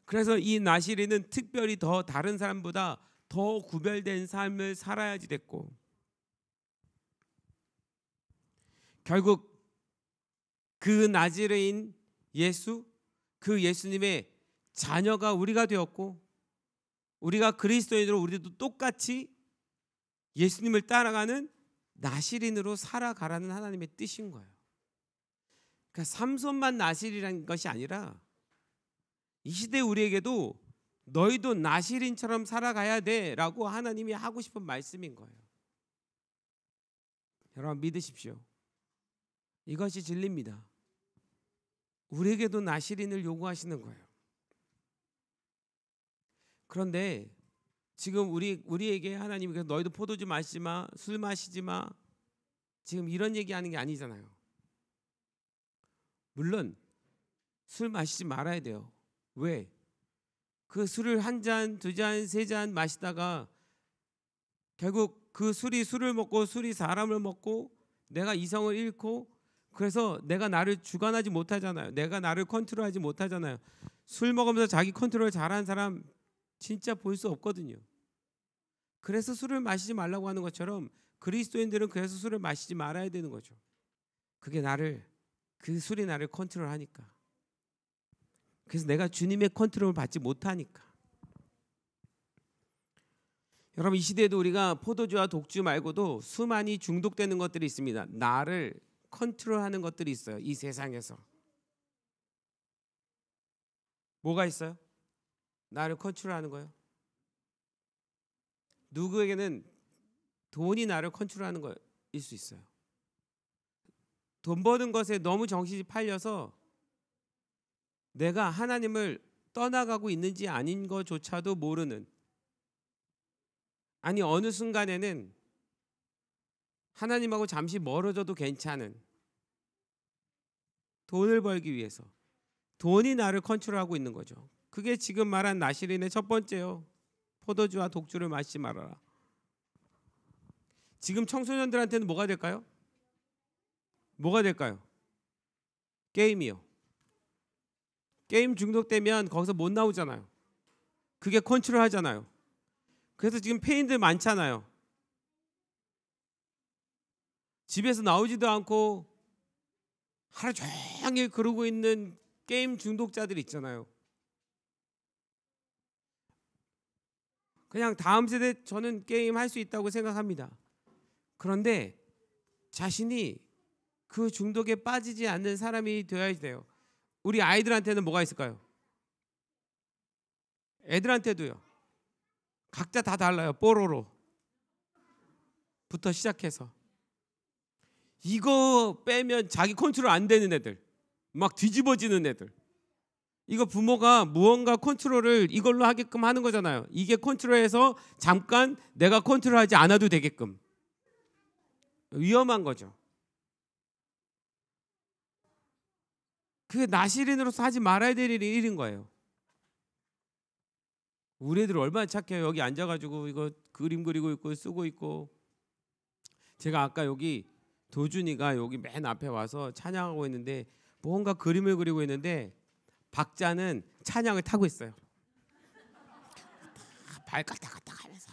그래서 이 나시린은 특별히 더 다른 사람보다 더 구별된 삶을 살아야지 됐고, 결국 그 나지르인 예수, 그 예수님의 자녀가 우리가 되었고, 우리가 그리스도인으로 우리도 똑같이 예수님을 따라가는 나시린으로 살아가라는 하나님의 뜻인 거예요. 그러니까 삼손만 나시린이라는 것이 아니라 이 시대 우리에게도 너희도 나시린처럼 살아가야 돼라고 하나님이 하고 싶은 말씀인 거예요. 여러분 믿으십시오. 이것이 진리입니다. 우리에게도 나시린을 요구하시는 거예요. 그런데 지금 우리에게 하나님이 너희도 포도주 마시지 마, 술 마시지 마, 지금 이런 얘기하는 게 아니잖아요. 물론 술 마시지 말아야 돼요. 왜? 그 술을 한 잔, 두 잔, 세 잔 마시다가 결국 그 술을 먹고 술이 사람을 먹고 내가 이성을 잃고 그래서 내가 나를 주관하지 못하잖아요. 내가 나를 컨트롤하지 못하잖아요. 술 먹으면서 자기 컨트롤 잘하는 사람 진짜 볼 수 없거든요. 그래서 술을 마시지 말라고 하는 것처럼 그리스도인들은 그래서 술을 마시지 말아야 되는 거죠. 그 술이 나를 컨트롤하니까. 그래서 내가 주님의 컨트롤을 받지 못하니까. 여러분 이 시대에도 우리가 포도주와 독주 말고도 수많이 중독되는 것들이 있습니다. 나를 컨트롤하는 것들이 있어요. 이 세상에서. 뭐가 있어요? 나를 컨트롤하는 거예요. 누구에게는 돈이 나를 컨트롤하는 거일 수 있어요. 돈 버는 것에 너무 정신이 팔려서 내가 하나님을 떠나가고 있는지 아닌 것조차도 모르는, 아니 어느 순간에는 하나님하고 잠시 멀어져도 괜찮은, 돈을 벌기 위해서 돈이 나를 컨트롤하고 있는 거죠. 그게 지금 말한 나시린의 첫 번째요. 포도주와 독주를 마시지 말아라. 지금 청소년들한테는 뭐가 될까요? 뭐가 될까요? 게임이요. 게임 중독되면 거기서 못 나오잖아요. 그게 컨트롤하잖아요. 그래서 지금 폐인들 많잖아요. 집에서 나오지도 않고 하루 종일 그러고 있는 게임 중독자들 있잖아요. 그냥 다음 세대 저는 게임 할 수 있다고 생각합니다. 그런데 자신이 그 중독에 빠지지 않는 사람이 되어야 돼요. 우리 아이들한테는 뭐가 있을까요? 애들한테도요. 각자 다 달라요. 뽀로로부터 시작해서. 이거 빼면 자기 컨트롤 안 되는 애들, 막 뒤집어지는 애들. 이거 부모가 무언가 컨트롤을 이걸로 하게끔 하는 거잖아요. 이게 컨트롤해서 잠깐 내가 컨트롤하지 않아도 되게끔. 위험한 거죠. 그게 나시린으로서 하지 말아야 될 일인 거예요. 우리 애들 얼마나 착해요. 여기 앉아가지고 이거 그림 그리고 있고 쓰고 있고. 제가 아까 여기 도준이가 여기 맨 앞에 와서 찬양하고 있는데 뭔가 그림을 그리고 있는데 박자는 찬양을 타고 있어요. 발가락가락 하면서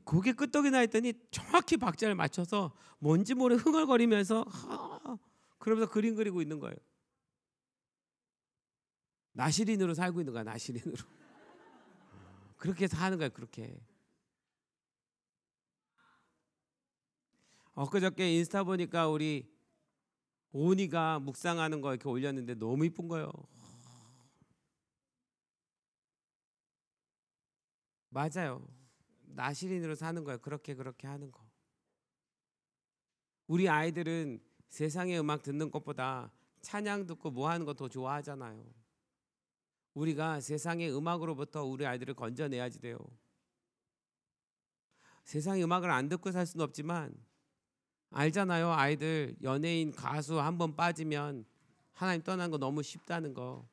고개 끄덕이나 했더니 정확히 박자를 맞춰서 뭔지 모르게 흥얼거리면서 그러면서 그림 그리고 있는 거예요. 나시린으로 살고 있는 거야. 나시린으로. 그렇게 해서 하는 거야. 그렇게. 엊그저께 인스타 보니까 우리 오니가 묵상하는 거 이렇게 올렸는데 너무 이쁜 거예요. 맞아요. 나시린으로 사는 거예요. 그렇게 하는 거. 우리 아이들은 세상의 음악 듣는 것보다 찬양 듣고 뭐 하는 거 더 좋아하잖아요. 우리가 세상의 음악으로부터 우리 아이들을 건져내야지 돼요. 세상의 음악을 안 듣고 살 수는 없지만 알잖아요. 아이들 연예인 가수 한번 빠지면 하나님 떠난 거 너무 쉽다는 거.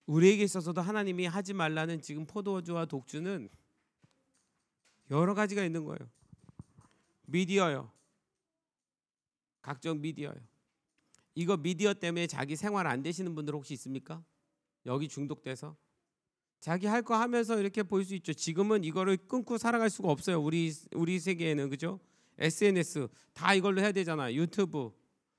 우리에게 있어서도 하나님이 하지 말라는 지금 포도주와 독주는 여러 가지가 있는 거예요. 미디어요. 각종 미디어요. 이거 미디어 때문에 자기 생활 안 되시는 분들 혹시 있습니까? 여기 중독돼서 자기 할 거 하면서 이렇게 볼 수 있죠. 지금은 이거를 끊고 살아갈 수가 없어요. 우리 세계에는. 그죠? SNS 다 이걸로 해야 되잖아요. 유튜브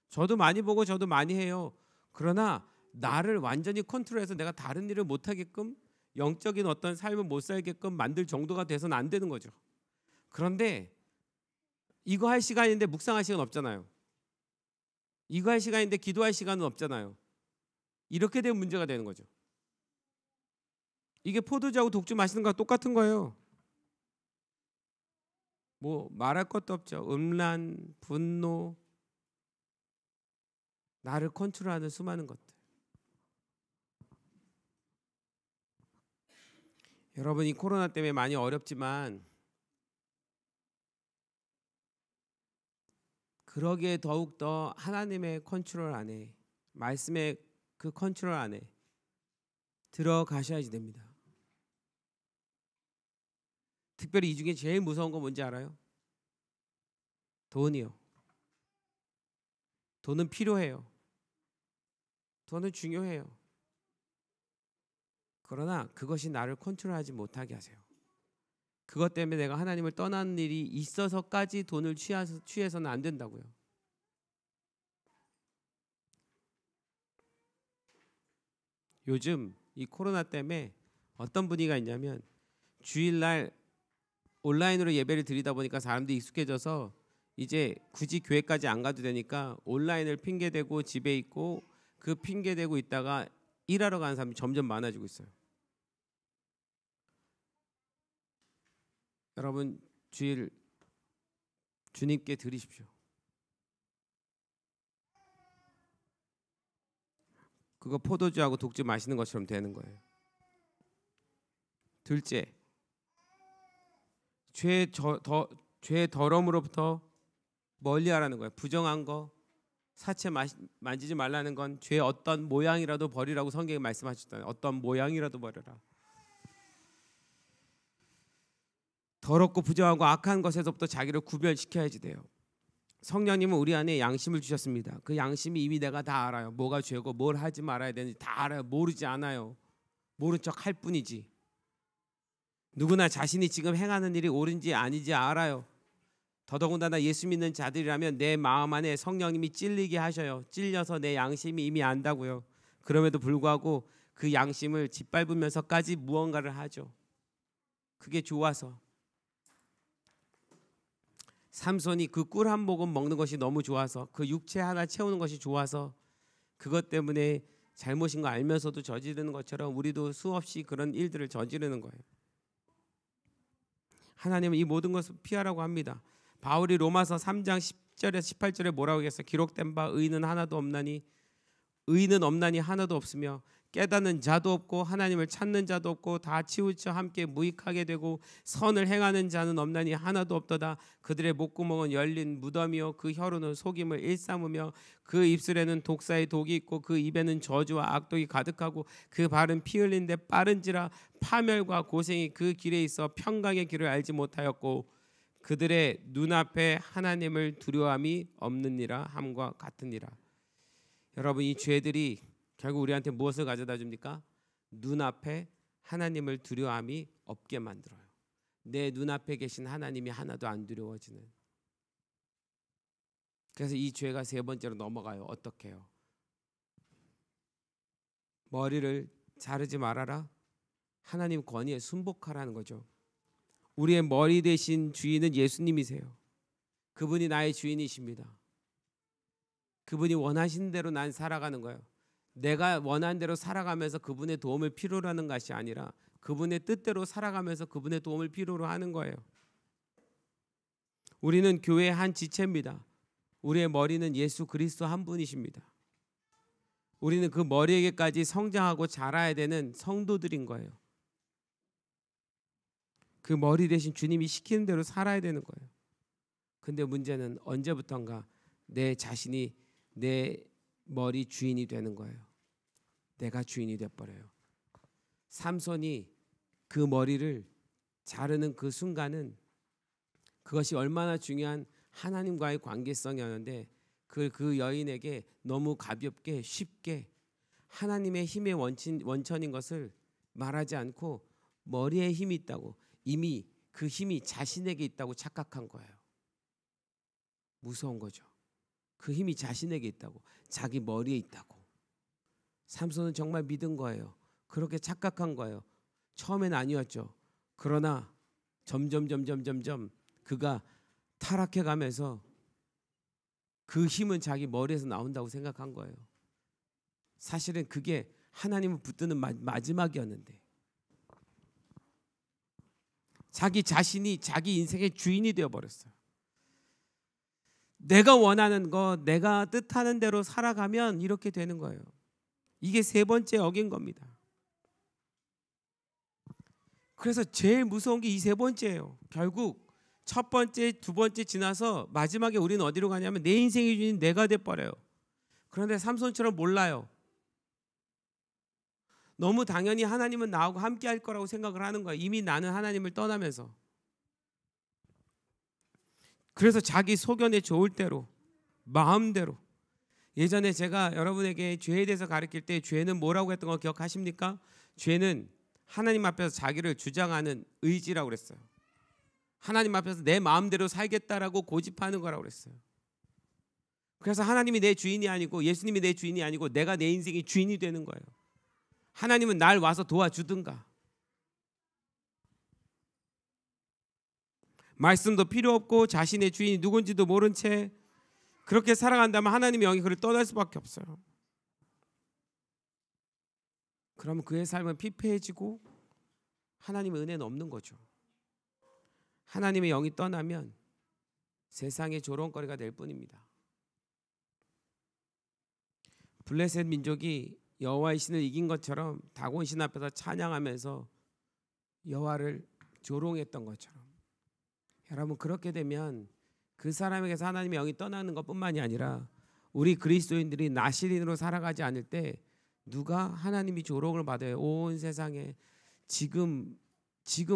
저도 많이 보고 저도 많이 해요. 그러나 나를 완전히 컨트롤해서 내가 다른 일을 못 하게끔 영적인 어떤 삶을 못 살게끔 만들 정도가 돼서는 안 되는 거죠. 그런데 이거 할 시간인데 묵상할 시간 없잖아요. 이거 할 시간인데 기도할 시간은 없잖아요. 이렇게 되면 문제가 되는 거죠. 이게 포도주하고 독주 마시는 거랑 똑같은 거예요. 뭐 말할 것도 없죠. 음란, 분노, 나를 컨트롤하는 수많은 것들. 여러분 이 코로나 때문에 많이 어렵지만 그러기에 더욱더 하나님의 컨트롤 안에, 말씀의 그 컨트롤 안에 들어가셔야지 됩니다. 특별히 이 중에 제일 무서운 거 뭔지 알아요? 돈이요. 돈은 필요해요. 돈은 중요해요. 그러나 그것이 나를 컨트롤하지 못하게 하세요. 그것 때문에 내가 하나님을 떠나는 일이 있어서까지 돈을 취해서는 안 된다고요. 요즘 이 코로나 때문에 어떤 분위기가 있냐면 주일날 온라인으로 예배를 드리다 보니까 사람들이 익숙해져서 이제 굳이 교회까지 안 가도 되니까 온라인을 핑계대고 집에 있고 그 핑계대고 있다가 일하러 가는 사람이 점점 많아지고 있어요. 여러분 주일 주님께 드리십시오. 그거 포도주하고 독주 마시는 것처럼 되는 거예요. 둘째, 죄의 더러움으로부터 멀리하라는 거예요. 부정한 거, 사체 만지지 말라는 건 죄의 어떤 모양이라도 버리라고 성경에 말씀하셨잖아요. 어떤 모양이라도 버려라. 더럽고 부정하고 악한 것에서부터 자기를 구별시켜야지 돼요. 성령님은 우리 안에 양심을 주셨습니다. 그 양심이 이미 내가 다 알아요. 뭐가 죄고 뭘 하지 말아야 되는지 다 알아요. 모르지 않아요. 모른 척 할 뿐이지. 누구나 자신이 지금 행하는 일이 옳은지 아니지 알아요. 더더군다나 예수 믿는 자들이라면 내 마음 안에 성령님이 찔리게 하셔요. 찔려서 내 양심이 이미 안다고요. 그럼에도 불구하고 그 양심을 짓밟으면서까지 무언가를 하죠. 그게 좋아서. 삼손이 그 꿀 한 모금 먹는 것이 너무 좋아서, 그 육체 하나 채우는 것이 좋아서 그것 때문에 잘못인 거 알면서도 저지르는 것처럼 우리도 수없이 그런 일들을 저지르는 거예요. 하나님은 이 모든 것을 피하라고 합니다. 바울이 로마서 3장 10절에서 18절에 뭐라고 했어요? 기록된 바 의인은 하나도 없나니 하나도 없으며 깨닫는 자도 없고 하나님을 찾는 자도 없고 다 치우쳐 함께 무익하게 되고 선을 행하는 자는 없나니 하나도 없도다. 그들의 목구멍은 열린 무덤이요 그 혀로는 속임을 일삼으며 그 입술에는 독사의 독이 있고 그 입에는 저주와 악독이 가득하고 그 발은 피 흘린 데 빠른지라 파멸과 고생이 그 길에 있어 평강의 길을 알지 못하였고 그들의 눈앞에 하나님을 두려움이 없느니라 함과 같으니라. 여러분 이 죄들이 결국 우리한테 무엇을 가져다 줍니까? 눈앞에 하나님을 두려움이 없게 만들어요. 내 눈앞에 계신 하나님이 하나도 안 두려워지는. 그래서 이 죄가 세 번째로 넘어가요. 어떻게 해요? 머리를 자르지 말아라. 하나님 권위에 순복하라는 거죠. 우리의 머리 대신 주인은 예수님이세요. 그분이 나의 주인이십니다. 그분이 원하시는 대로 난 살아가는 거예요. 내가 원하는 대로 살아가면서 그분의 도움을 필요로 하는 것이 아니라 그분의 뜻대로 살아가면서 그분의 도움을 필요로 하는 거예요. 우리는 교회의 한 지체입니다. 우리의 머리는 예수 그리스도 한 분이십니다. 우리는 그 머리에게까지 성장하고 자라야 되는 성도들인 거예요. 그 머리 대신 주님이 시키는 대로 살아야 되는 거예요. 근데 문제는 언제부턴가 내 자신이 내 머리 주인이 되는 거예요. 내가 주인이 돼버려요. 삼손이 그 머리를 자르는 그 순간은 그것이 얼마나 중요한 하나님과의 관계성이었는데 그 여인에게 너무 가볍게 쉽게 하나님의 힘의 원천인 것을 말하지 않고 머리에 힘이 있다고 이미 그 힘이 자신에게 있다고 착각한 거예요. 무서운 거죠. 그 힘이 자신에게 있다고 자기 머리에 있다고. 삼손은 정말 믿은 거예요. 그렇게 착각한 거예요. 처음엔 아니었죠. 그러나 점점 그가 타락해 가면서 그 힘은 자기 머리에서 나온다고 생각한 거예요. 사실은 그게 하나님을 붙드는 마지막이었는데 자기 자신이 자기 인생의 주인이 되어버렸어요. 내가 원하는 거, 내가 뜻하는 대로 살아가면 이렇게 되는 거예요. 이게 세 번째 어긴 겁니다. 그래서 제일 무서운 게 이 세 번째예요. 결국 첫 번째, 두 번째 지나서 마지막에 우리는 어디로 가냐면 내 인생의 주인 내가 돼버려요. 그런데 삼손처럼 몰라요. 너무 당연히 하나님은 나하고 함께 할 거라고 생각을 하는 거야. 이미 나는 하나님을 떠나면서. 그래서 자기 소견에 좋을 대로, 마음대로. 예전에 제가 여러분에게 죄에 대해서 가르칠 때 죄는 뭐라고 했던 거 기억하십니까? 죄는 하나님 앞에서 자기를 주장하는 의지라고 그랬어요. 하나님 앞에서 내 마음대로 살겠다라고 고집하는 거라고 그랬어요. 그래서 하나님이 내 주인이 아니고 예수님이 내 주인이 아니고 내가 내 인생의 주인이 되는 거예요. 하나님은 날 와서 도와주든가. 말씀도 필요 없고 자신의 주인이 누군지도 모른 채 그렇게 살아간다면 하나님의 영이 그를 떠날 수밖에 없어요. 그러면 그의 삶은 피폐해지고 하나님의 은혜는 없는 거죠. 하나님의 영이 떠나면 세상의 조롱거리가 될 뿐입니다. 블레셋 민족이 여호와의 신을 이긴 것처럼 다곤 신 앞에서 찬양하면서 여호와를 조롱했던 것처럼, 여러분 그렇게 되면 그 사람에게서 하나님의 영이 떠나는 것뿐만이 아니라 우리 그리스도인들이 나시린으로 살아가지 않을 때 누가 하나님이 조롱을 받아요. 온 세상에 지금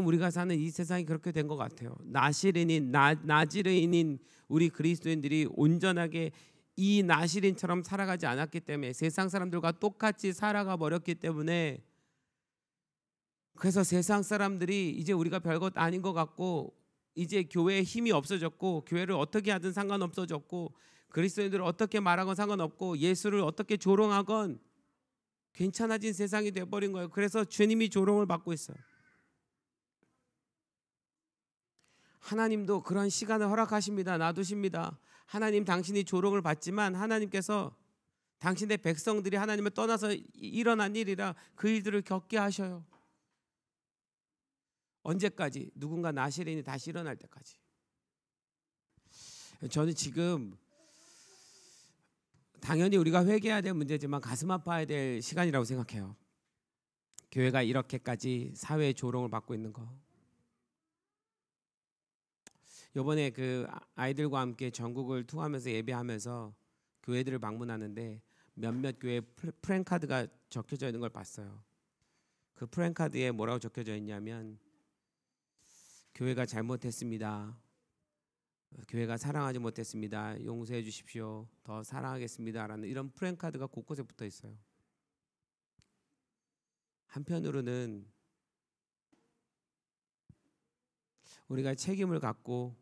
우리가 사는 이 세상이 그렇게 된 것 같아요. 나시린인 나지르인인 우리 그리스도인들이 온전하게 이 나시린처럼 살아가지 않았기 때문에, 세상 사람들과 똑같이 살아가 버렸기 때문에, 그래서 세상 사람들이 이제 우리가 별것 아닌 것 같고 이제 교회에 힘이 없어졌고 교회를 어떻게 하든 상관없어졌고 그리스도인들을 어떻게 말하건 상관없고 예수를 어떻게 조롱하건 괜찮아진 세상이 돼버린 거예요. 그래서 주님이 조롱을 받고 있어요. 하나님도 그런 시간을 허락하십니다. 놔두십니다. 하나님 당신이 조롱을 받지만 하나님께서 당신의 백성들이 하나님을 떠나서 일어난 일이라 그 일들을 겪게 하셔요. 언제까지? 누군가 나시린이 다시 일어날 때까지. 저는 지금 당연히 우리가 회개해야 될 문제지만 가슴 아파야 될 시간이라고 생각해요. 교회가 이렇게까지 사회의 조롱을 받고 있는 거. 이번에 그 아이들과 함께 전국을 투어하면서 예배하면서 교회들을 방문하는데 몇몇 교회 프랜카드가 적혀져 있는 걸 봤어요. 그 프랜카드에 뭐라고 적혀져 있냐면 교회가 잘못했습니다. 교회가 사랑하지 못했습니다. 용서해 주십시오. 더 사랑하겠습니다. 라는 이런 프랜카드가 곳곳에 붙어 있어요. 한편으로는 우리가 책임을 갖고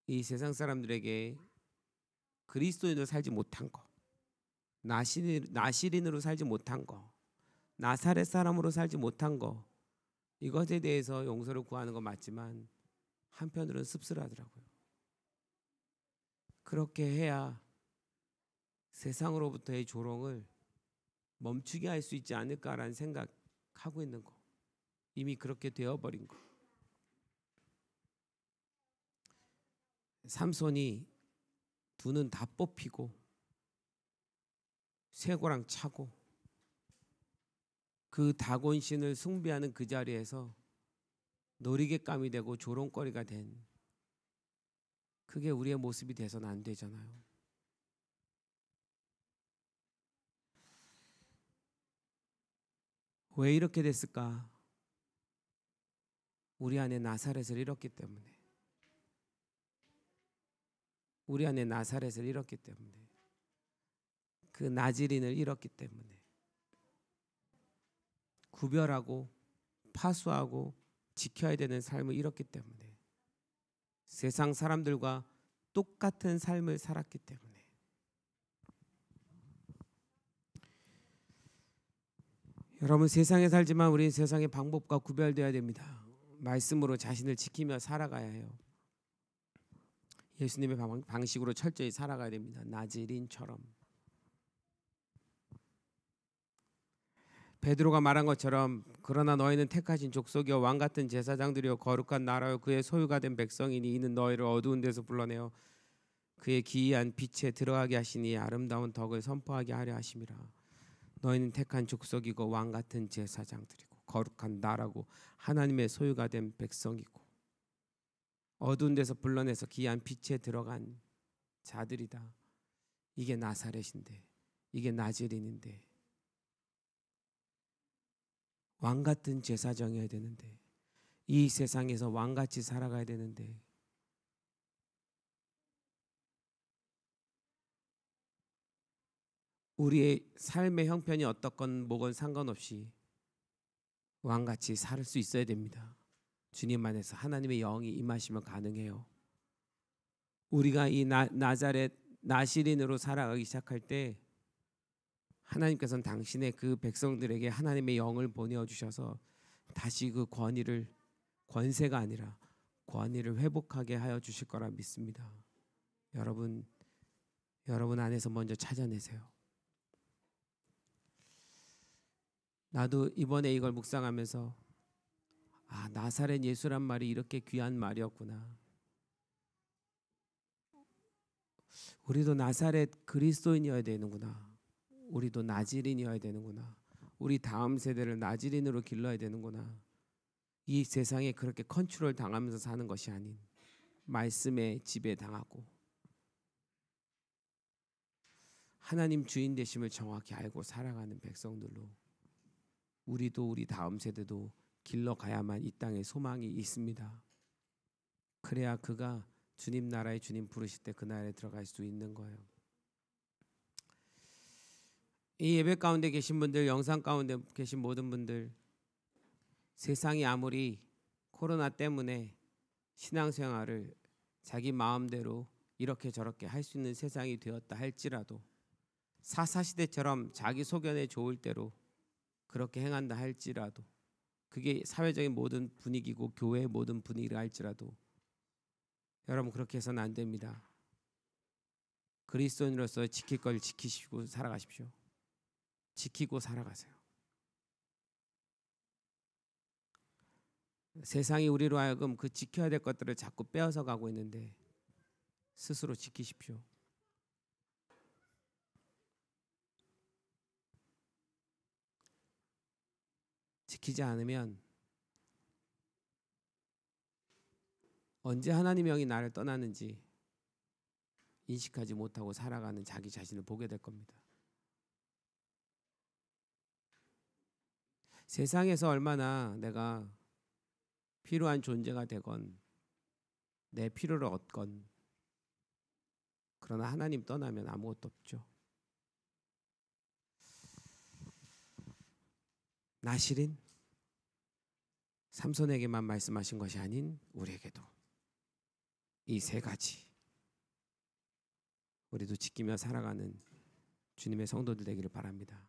이 세상 사람들에게 그리스도인으로 살지 못한 거, 나시린으로 살지 못한 거, 나사렛 사람으로 살지 못한 거, 이것에 대해서 용서를 구하는 건 맞지만 한편으로는 씁쓸하더라고요. 그렇게 해야 세상으로부터의 조롱을 멈추게 할 수 있지 않을까라는 생각하고 있는 거. 이미 그렇게 되어버린 거. 삼손이 두 눈 다 뽑히고 쇠고랑 차고 그 다곤신을 숭배하는 그 자리에서 놀이개감이 되고 조롱거리가 된, 그게 우리의 모습이 돼서는 안 되잖아요. 왜 이렇게 됐을까? 우리 안에 나사렛을 잃었기 때문에. 우리 안에 나사렛을 잃었기 때문에. 그 나지린을 잃었기 때문에. 구별하고 파수하고 지켜야 되는 삶을 잃었기 때문에. 세상 사람들과 똑같은 삶을 살았기 때문에. 여러분, 세상에 살지만 우리는 세상의 방법과 구별되어야 됩니다. 말씀으로 자신을 지키며 살아가야 해요. 예수님의 방식으로 철저히 살아가야 됩니다. 나지린처럼. 베드로가 말한 것처럼 그러나 너희는 택하신 족속이요 왕 같은 제사장들이요 거룩한 나라요 그의 소유가 된 백성이니 이는 너희를 어두운 데서 불러내어 그의 기이한 빛에 들어가게 하시니 아름다운 덕을 선포하게 하려 하심이라. 너희는 택한 족속이고 왕 같은 제사장들이고 거룩한 나라고 하나님의 소유가 된 백성이고. 어두운 데서 불러내서 귀한 빛에 들어간 자들이다. 이게 나사렛인데, 이게 나즈린인데, 왕 같은 제사장이어야 되는데, 이 세상에서 왕같이 살아가야 되는데, 우리의 삶의 형편이 어떻건 뭐건 상관없이 왕같이 살 수 있어야 됩니다. 주님 안에서 하나님의 영이 임하시면 가능해요. 우리가 이 나자렛 나시린으로 살아가기 시작할 때 하나님께서는 당신의 그 백성들에게 하나님의 영을 보내주셔서 다시 그 권세가 아니라 권위를 회복하게 하여 주실 거라 믿습니다. 여러분 안에서 먼저 찾아내세요. 나도 이번에 이걸 묵상하면서 나사렛 예수란 말이 이렇게 귀한 말이었구나. 우리도 나사렛 그리스도인이어야 되는구나. 우리도 나지린이어야 되는구나. 우리 다음 세대를 나지린으로 길러야 되는구나. 이 세상에 그렇게 컨트롤 당하면서 사는 것이 아닌 말씀에 지배당하고 하나님 주인 되심을 정확히 알고 살아가는 백성들로 우리도 우리 다음 세대도 길러가야만 이 땅에 소망이 있습니다. 그래야 그가 주님 나라에 주님 부르실 때 그 나라에 들어갈 수 있는 거예요. 이 예배 가운데 계신 분들, 영상 가운데 계신 모든 분들, 세상이 아무리 코로나 때문에 신앙생활을 자기 마음대로 이렇게 저렇게 할 수 있는 세상이 되었다 할지라도 사사시대처럼 자기 소견에 좋을 대로 그렇게 행한다 할지라도 그게 사회적인 모든 분위기고 교회의 모든 분위기라 할지라도 여러분 그렇게 해서는 안 됩니다. 그리스도인으로서 지킬 걸 지키시고 살아가십시오. 지키고 살아가세요. 세상이 우리로 하여금 그 지켜야 될 것들을 자꾸 빼앗아 가고 있는데 스스로 지키십시오. 지키지 않으면 언제 하나님의 영이 나를 떠나는지 인식하지 못하고 살아가는 자기 자신을 보게 될 겁니다. 세상에서 얼마나 내가 필요한 존재가 되건 내 필요를 얻건 그러나 하나님 떠나면 아무것도 없죠. 나시린 삼손에게만 말씀하신 것이 아닌 우리에게도 이 세 가지 우리도 지키며 살아가는 주님의 성도들 되기를 바랍니다.